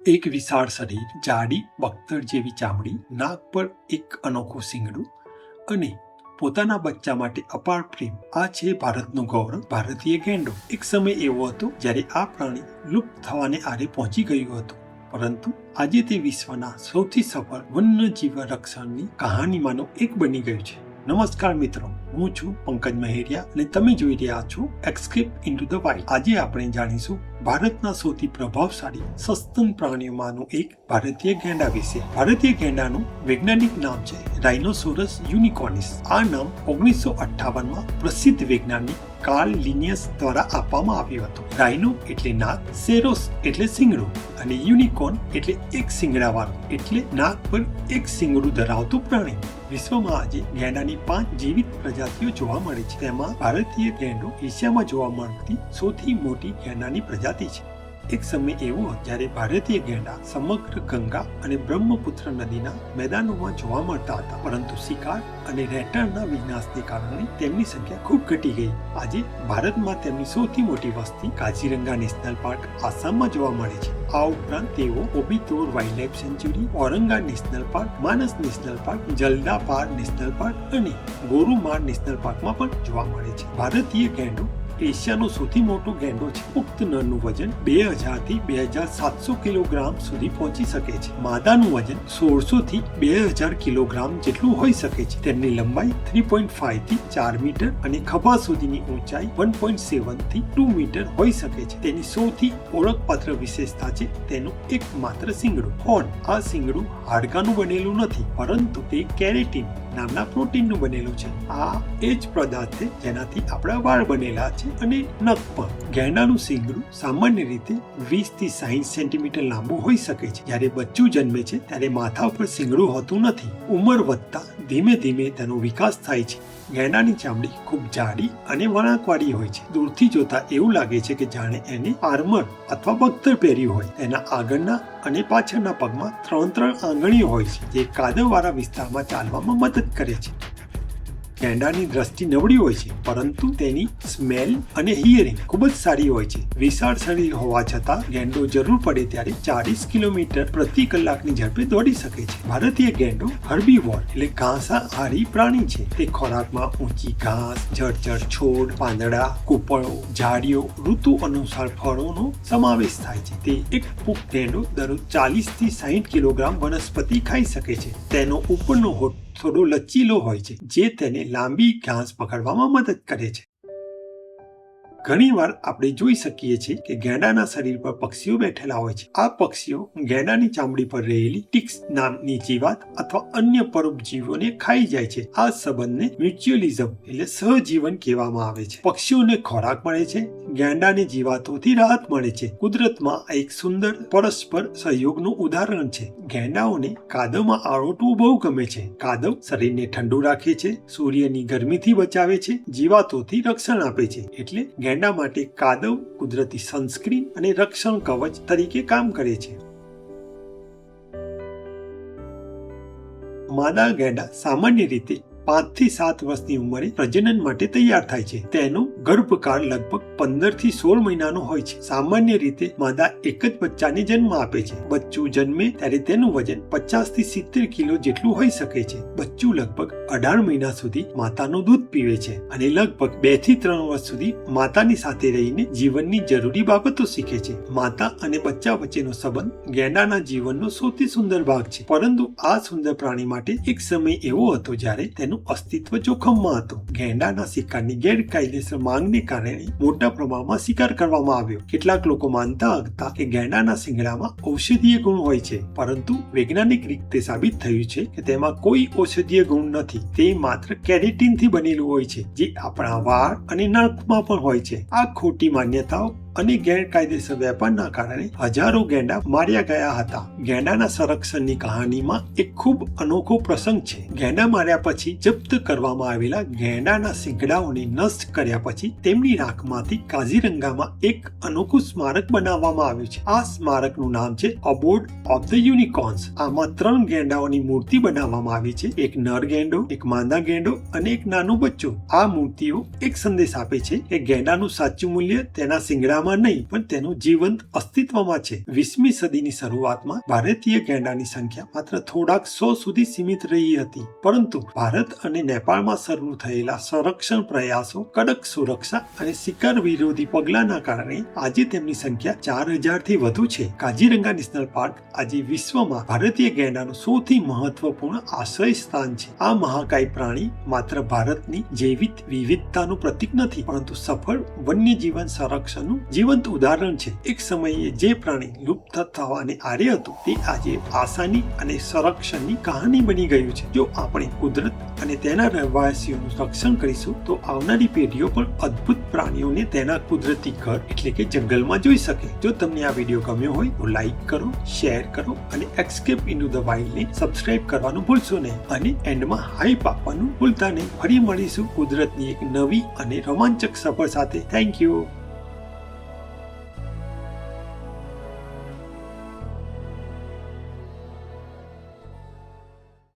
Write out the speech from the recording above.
એક વિશાળ શરીર, જાડી બખ્તર જેવી ચામડી, નાક પર એક અનોખું શિંગડું અને પોતાના બચ્ચા માટે અપાર પ્રેમ. આ છે ભારતનું ગૌરવ, ભારતીય ગેંડો. એક સમય એવો હતો જ્યારે આ પ્રાણી લુપ્ત થવાને આરે પહોંચી ગયું હતું, પરંતુ આજે તે વિશ્વના સૌથી સફળ વન્યજીવ રક્ષણની કહાનીમાંનો એક બની ગયું છે. નમસ્કાર મિત્રો, હું છું પંકજ મહેરિયા અને તમે જોઈ રહ્યા છો એસ્કેપ ઇન્ટુ ધ વાઇલ્ડ. આજે આપણે જાણીશું ભારતના સૌથી પ્રભાવશાળી સસ્તન પ્રાણીઓમાંનું એક ભારતીય ગેંડા વિશે. ભારતીય ગેંડાનું વૈજ્ઞાનિક નામ છે રાઇનોસોરસ યુનિકોર્નિસ. આ નામ 1958માં પ્રસિદ્ધ વૈજ્ઞાનિક કાર્લ લિનિયસ દ્વારા આપવામાં આવ્યું હતું. રાઇનો એટલે નાક, સેરોસ એટલે શિંગડું અને યુનિકોર્ન એટલે એક શિંગડાવાળું એટલે નાક પર એક શિંગડું ધરાવતું પ્રાણી. વિશ્વમાં આજે ગેંડાની 5 જીવિત પ્રજાતિઓ જોવા મળે છે. તેમાં ભારતીય ગેંડો એશિયામાં જોવા મળતી સૌથી મોટી ગેંડાની પ્રજાતિ છે. એક સમય એવો જ્યારે ભારતીય ગેંડા સમગ્ર ગંગા અને બ્રહ્મપુત્ર નદીના મેદાનોમાં જોવા મળતા હતા, પરંતુ શિકાર અને રહેઠાણના વિનાશને કારણે તેમની સંખ્યા ખૂબ ઘટી ગઈ. આજે ભારતમાં તેમની સૌથી મોટી વસ્તી કાઝીરંગા નેશનલ પાર્ક આસામમાં જોવા મળે છે. આ ઉપરાંત તેઓ ઓબિતોર wildlife sanctuary, Orang national park, Manas national park, Jaldapara national park અને ગોરુમાર નેશનલ પાર્કમાં પણ જોવા મળે છે. ભારતીય ગેંડો એશિયાનો સૌથી મોટો ગેંડો છે. પુખ્ત નરનું વજન 2000 થી 2700 કિલોગ્રામ સુધી પહોંચી શકે છે. માદાનું વજન 1600 થી 2000 કિલોગ્રામ જેટલું હોઈ શકે છે. તેમની લંબાઈ 3.5 થી 4 મીટર અને ખભા સુધીની ઊંચાઈ 1.7 થી 2 મીટર હોઈ શકે છે. તેની સૌથી ઓળખપાત્ર વિશેષતા છે તેનું એકમાત્ર શિંગડું. હોર્ન. આ શિંગડું હાડકાનું બનેલું નથી, પરંતુ તે કેરેટીન નામના પ્રોટીનનું બનેલું છે. આ એ જ પદાર્થ છે જેનાથી આપણા વાળ બનેલા છે અને નખ પણ. ગેંડાનું શિંગડું સામાન્ય રીતે 20 થી 60 સેન્ટીમીટર લાંબુ હોઈ શકે છે. જ્યારે બચ્ચું જન્મે છે ત્યારે માથા ઉપર શિંગડું હોતું નથી. ઉંમર વધતા ધીમે ધીમે તેનો વિકાસ થાય છે. ગેંડાની ચામડી ખૂબ જાડી અને વળાંકવાળી હોય છે. દૂરથી જોતા એવું લાગે છે કે જાણે એને આર્મર અથવા બખ્તર પહેર્યું હોય. તેના આગળના અને પાછળના પગમાં 3 આંગળીઓ હોય છે, જે કાદવવાળા વિસ્તારમાં ચાલવામાં મદદ કરે છે. ગેંડાની દ્રષ્ટિ નબળી હોય છે, પરંતુ તેની સ્મેલ અને હિયરિંગ ખૂબ જ સારી હોય છે. વિશાળ શરીર હોવા છતાં ગેંડો જરૂર પડે ત્યારે 40 કિલોમીટર પ્રતિ કલાકની ઝડપે દોડી શકે છે. ભારતીય ગેંડો હર્બીવોર એટલે ઘાસાહારી પ્રાણી છે. તે ખોરાકમાં ઊંચી ઘાસ, જળચર છોડ, પાંદડા, કૂપળો, ઝાડીઓ, ઋતુ અનુસાર ફળોનો સમાવેશ થાય છે. તે એક પુખ્ત ગેંડો દરરોજ 40 થી 60 કિલોગ્રામ વનસ્પતિ ખાઈ શકે છે. તેનો ઉપરનો હોઠ થોડો લચીલો હોય છે, જે તેને લાંબી ઘાસ પકડવામાં મદદ કરે છે. ઘણીવાર આપણે જોઈ શકીએ છીએ કે ગેંડાના શરીર પર પક્ષીઓ બેઠેલા હોય છે. આ પક્ષીઓ ગેંડાની ચામડી પર રહેલી ટિક્સ નામની જીવાત અથવા અન્ય પરોપજીવીઓને ખાઈ જાય છે. આ સંબંધને મ્યુચ્યુઅલિઝમ એટલે સહજીવન કહેવામાં આવે છે. પક્ષીઓને ખોરાક મળે છે, ગેંડાને જીવાતોથી રાહત મળે છે. કુદરતમાં આ એક સુંદર પરસ્પર સહયોગનું ઉદાહરણ છે. ગેંડાઓને કાદવમાં આરોટવું બહુ ગમે છે. કાદવ શરીરને ઠંડુ રાખે છે, સૂર્યની ગરમીથી બચાવે છે, જીવાતોથી રક્ષણ આપે છે. એટલે ગેંડા માટે કાદવ કુદરતી સનસ્ક્રીન અને રક્ષણ કવચ તરીકે કામ કરે છે. માદા ગેંડા સામાન્ય રીતે 5 થી 7 વર્ષની ઉંમરે પ્રજનન માટે તૈયાર થાય છે. તેનો ગર્ભકાળ લગભગ 15 થી 16 મહિનાનો હોય છે. સામાન્ય રીતે માદા એક જ બચ્ચાને જન્મ આપે છે. બચ્ચું જન્મે ત્યારે તેનું વજન 50 થી 70 કિલો જેટલું હોઈ શકે છે. બચ્ચું લગભગ 18 મહિના સુધી માતાનું દૂધ પીવે છે અને લગભગ 2 થી 3 વર્ષ સુધી માતાની સાથે રહીને જીવનની જરૂરી બાબતો શીખે છે. માતા અને બચ્ચા વચ્ચેનો સંબંધ ગેંડાના જીવનનો સૌથી સુંદર ભાગ છે. પરંતુ આ સુંદર પ્રાણી માટે એક સમય એવો હતો જ્યારે તેનું અસ્તિત્વ જોખમમાં હતું. ગેંડાના શિકારની ગેરકાયદેસર માંગને કારણે મોટા પ્રમાણમાં શિકાર કરવામાં આવ્યો. કેટલાક લોકો માનતા હતા કે ગેંડાના શિંગડામાં ઔષધીય ગુણ હોય છે, પરંતુ વૈજ્ઞાનિક રીતે સાબિત થયું છે કે તેમાં કોઈ ઔષધીય ગુણ નથી. તે માત્ર કેરેટીનથી બનેલું હોય છે, જે આપણા વાળ અને નખમાં પણ હોય છે. આ ખોટી માન્યતાઓ અને ગેરકાયદેસર વેપારના કારણે હજારો ગેંડા માર્યા ગયા હતા. ગેંડાના સંરક્ષણની કહાનીમાં એક ખૂબ અનોખો પ્રસંગ છે. ગેંડા માર્યા પછી જપ્ત કરવામાં આવેલા ગેંડાના શિંગડાઓને નષ્ટ કર્યા પછી તેમની રાખમાંથી કાઝીરંગામાં એક અનોખું સ્મારક બનાવવામાં આવ્યું છે. આ સ્મારકનું નામ છે અબોર્ડ ઓફ ધ યુનિકોર્ન્સ. આમાં 3 ગેંડાઓની મૂર્તિ બનાવવામાં આવી છે. એક નર ગેંડો, એક માદા ગેંડો અને એક નાનું બચ્ચું. આ મૂર્તિઓ એક સંદેશ આપે છે કે ગેંડાનું સાચું મૂલ્ય તેના શિંગડામાં સંખ્યામાં નહીં પણ તેનું જીવંત અસ્તિત્વમાં છે. 20મી સદીની શરૂઆતમાં ભારતીય ગેંડાની સંખ્યા માત્ર થોડાક 100 સુધી સીમિત રહી હતી, પરંતુ ભારત અને નેપાળમાં શરૂ થયેલા સંરક્ષણ પ્રયાસો, કડક સુરક્ષા અને શિકાર વિરોધી પગલાંના કારણે આજે તેમની સંખ્યા 4000 થી વધુ છે. કાઝીરંગા નેશનલ પાર્ક આજે વિશ્વમાં ભારતીય ગેંડાનું સૌથી મહત્વપૂર્ણ આશ્રય સ્થાન છે. આ મહાકાય પ્રાણી માત્ર ભારતની જૈવિક વિવિધતાનું પ્રતીક નથી, પરંતુ સફળ વન્યજીવન સંરક્ષણનું જીવંત ઉદાહરણ છે. એક સમયે જે પ્રાણી લુપ્ત થવાને આરે હતું, તે આજે આસાની અને સંરક્ષણની કહાની બની ગયું છે. જો આપણે કુદરત અને તેના રહેવાસીઓનું રક્ષણ કરીશું તો આવનારી પેઢીઓ પણ અદ્ભુત પ્રાણીઓને તેના કુદરતી ઘર એટલે કે જંગલમાં જોઈ શકે. જો તમને આ વિડીયો ગમ્યો હોય તો લાઈક કરો, શેર કરો અને એસ્કેપ ઇન્ટુ ધ વાઇલ્ડને સબસ્ક્રાઇબ કરવાનું ભૂલશો નહીં અને એન્ડમાં હાઈપ આપવાનું ભૂલતા નહીં. ફરી મળીશું કુદરતની એક નવી અને રોમાંચક સફર સાથે. Thank you.